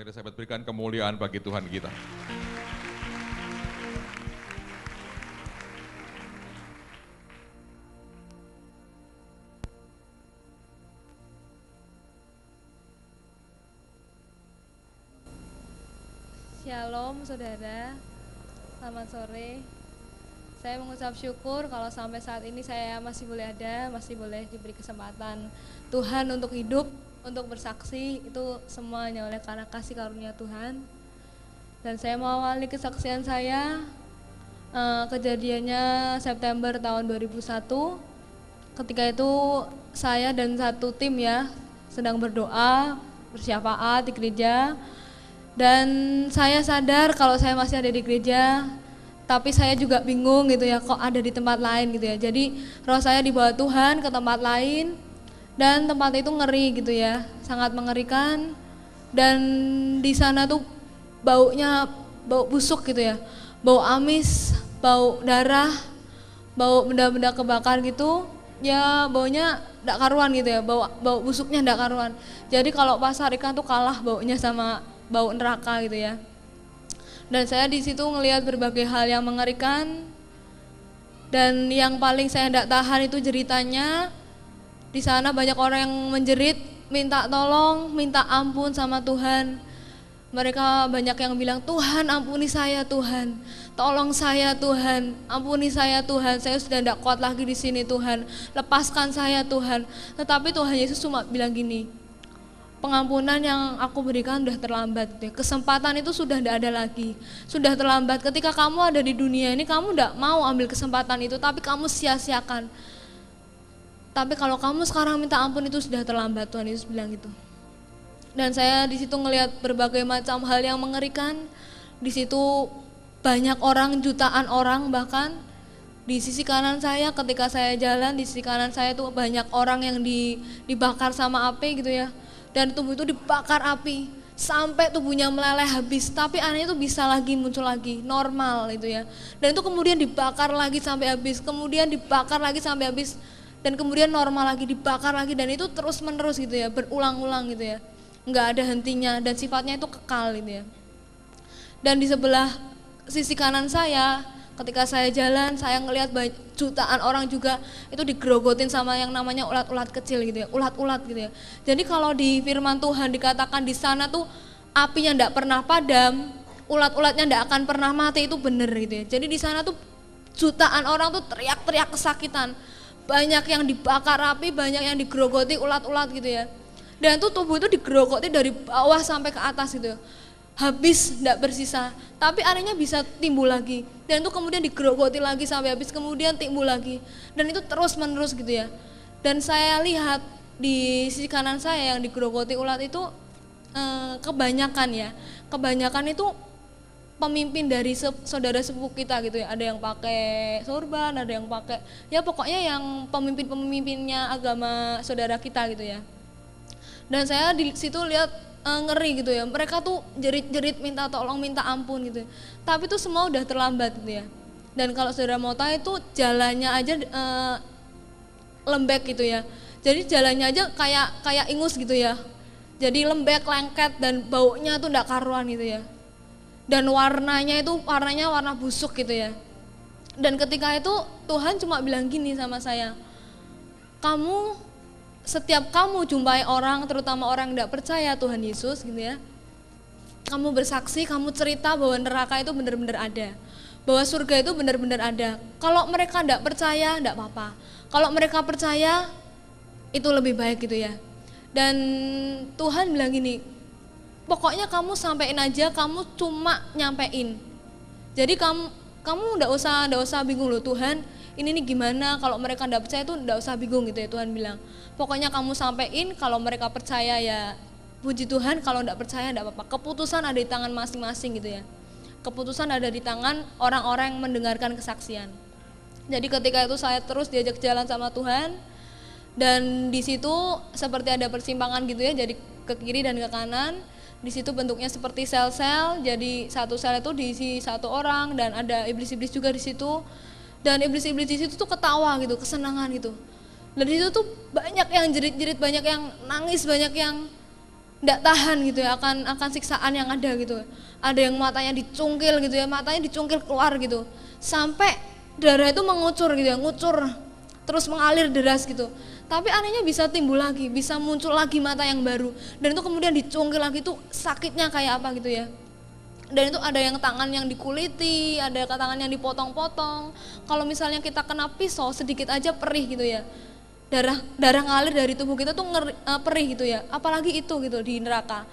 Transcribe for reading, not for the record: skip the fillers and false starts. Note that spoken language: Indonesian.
Mari sahabat berikan kemuliaan bagi Tuhan kita. Shalom saudara, selamat sore. Saya mengucap syukur kalau sampai saat ini saya masih boleh ada, masih boleh diberi kesempatan Tuhan untuk hidup, untuk bersaksi. Itu semuanya oleh karena kasih karunia Tuhan. Dan saya mau awali kesaksian saya, kejadiannya September tahun 2001. Ketika itu saya dan satu tim ya sedang berdoa, bersyafaat di gereja. Dan saya sadar kalau saya masih ada di gereja, tapi saya juga bingung gitu ya, kok ada di tempat lain gitu ya. Jadi roh saya dibawa Tuhan ke tempat lain, dan tempat itu ngeri gitu ya, sangat mengerikan. Dan di sana tuh baunya bau busuk gitu ya, bau amis, bau darah, bau benda-benda kebakar gitu. Ya baunya ndak karuan gitu ya, bau busuknya ndak karuan. Jadi kalau pasar ikan tuh kalah baunya sama bau neraka gitu ya. Dan saya di situ ngelihat berbagai hal yang mengerikan. Dan yang paling saya ndak tahan itu jeritanya. Di sana banyak orang yang menjerit, minta tolong, minta ampun sama Tuhan. Mereka banyak yang bilang, Tuhan ampuni saya Tuhan, tolong saya Tuhan, ampuni saya Tuhan, saya sudah tidak kuat lagi di sini Tuhan, lepaskan saya Tuhan. Tetapi Tuhan Yesus cuma bilang gini, pengampunan yang aku berikan sudah terlambat, kesempatan itu sudah tidak ada lagi, sudah terlambat. Ketika kamu ada di dunia ini, kamu tidak mau ambil kesempatan itu, tapi kamu sia-siakan. Tapi kalau kamu sekarang minta ampun itu sudah terlambat, Tuhan Yesus bilang gitu. Dan saya di situ ngelihat berbagai macam hal yang mengerikan. Di situ banyak orang, jutaan orang bahkan. Di sisi kanan saya ketika saya jalan, di sisi kanan saya itu banyak orang yang dibakar sama api gitu ya. Dan tubuh itu dibakar api sampai tubuhnya meleleh habis, tapi anehnya itu bisa lagi muncul lagi normal gitu ya. Dan itu kemudian dibakar lagi sampai habis, kemudian dibakar lagi sampai habis, dan kemudian normal lagi, dibakar lagi, dan itu terus menerus gitu ya, berulang-ulang gitu ya, nggak ada hentinya dan sifatnya itu kekal gitu ya. Dan di sebelah sisi kanan saya ketika saya jalan, saya ngelihat jutaan orang juga itu digerogotin sama yang namanya ulat-ulat kecil gitu ya, ulat-ulat gitu ya. Jadi kalau di firman Tuhan dikatakan di sana tuh apinya ndak pernah padam, ulat-ulatnya ndak akan pernah mati, itu bener gitu ya. Jadi di sana tuh jutaan orang tuh teriak-teriak kesakitan, banyak yang dibakar api, banyak yang digerogoti ulat-ulat gitu ya. Dan tuh tubuh itu digerogoti dari bawah sampai ke atas gitu ya. Habis, tidak bersisa, tapi anehnya bisa timbul lagi, dan itu kemudian digerogoti lagi sampai habis, kemudian timbul lagi, dan itu terus menerus gitu ya. Dan saya lihat di sisi kanan saya yang digerogoti ulat itu kebanyakan itu pemimpin dari saudara sepupu kita gitu ya. Ada yang pakai sorban, ada yang pakai, ya pokoknya yang pemimpinnya agama saudara kita gitu ya. Dan saya di situ lihat ngeri gitu ya, mereka tuh jerit-jerit minta tolong, minta ampun gitu ya. Tapi itu semua udah terlambat gitu ya. Dan kalau saudara mau tahu itu jalannya aja lembek gitu ya. Jadi jalannya aja kayak ingus gitu ya. Jadi lembek, lengket, dan baunya tuh ndak karuan gitu ya. Dan warnanya warna busuk gitu ya. Dan ketika itu Tuhan cuma bilang gini sama saya, setiap kamu jumpai orang, terutama orang yang tidak percaya Tuhan Yesus gitu ya, kamu bersaksi, kamu cerita bahwa neraka itu benar-benar ada, bahwa surga itu benar-benar ada. Kalau mereka tidak percaya, tidak apa-apa. Kalau mereka percaya, itu lebih baik gitu ya. Dan Tuhan bilang gini, pokoknya kamu sampein aja, kamu cuma nyampein. Jadi kamu tidak usah bingung loh Tuhan, ini nih gimana, kalau mereka tidak percaya itu tidak usah bingung gitu ya, Tuhan bilang. Pokoknya kamu sampein, kalau mereka percaya ya puji Tuhan, kalau tidak percaya tidak apa-apa. Keputusan ada di tangan masing-masing gitu ya. Keputusan ada di tangan orang-orang yang mendengarkan kesaksian. Jadi ketika itu saya terus diajak jalan sama Tuhan, dan di situ seperti ada persimpangan gitu ya, jadi ke kiri dan ke kanan. Di situ bentuknya seperti sel-sel, jadi satu sel itu diisi satu orang, dan ada iblis-iblis juga di situ. Dan iblis-iblis di situ tuh ketawa gitu, kesenangan gitu. Dan di situ tuh banyak yang jerit-jerit, banyak yang nangis, banyak yang nggak tahan gitu ya akan siksaan yang ada gitu. Ada yang matanya dicungkil gitu ya, matanya dicungkil keluar gitu, sampai darah itu mengucur gitu ya, ngucur terus mengalir deras gitu. Tapi anehnya bisa timbul lagi, bisa muncul lagi mata yang baru, dan itu kemudian dicungkil lagi, tuh sakitnya kayak apa gitu ya. Dan itu ada yang tangan yang dikuliti, ada tangan yang dipotong-potong. Kalau misalnya kita kena pisau sedikit aja perih gitu ya, darah ngalir dari tubuh kita tuh perih gitu ya, apalagi itu gitu di neraka.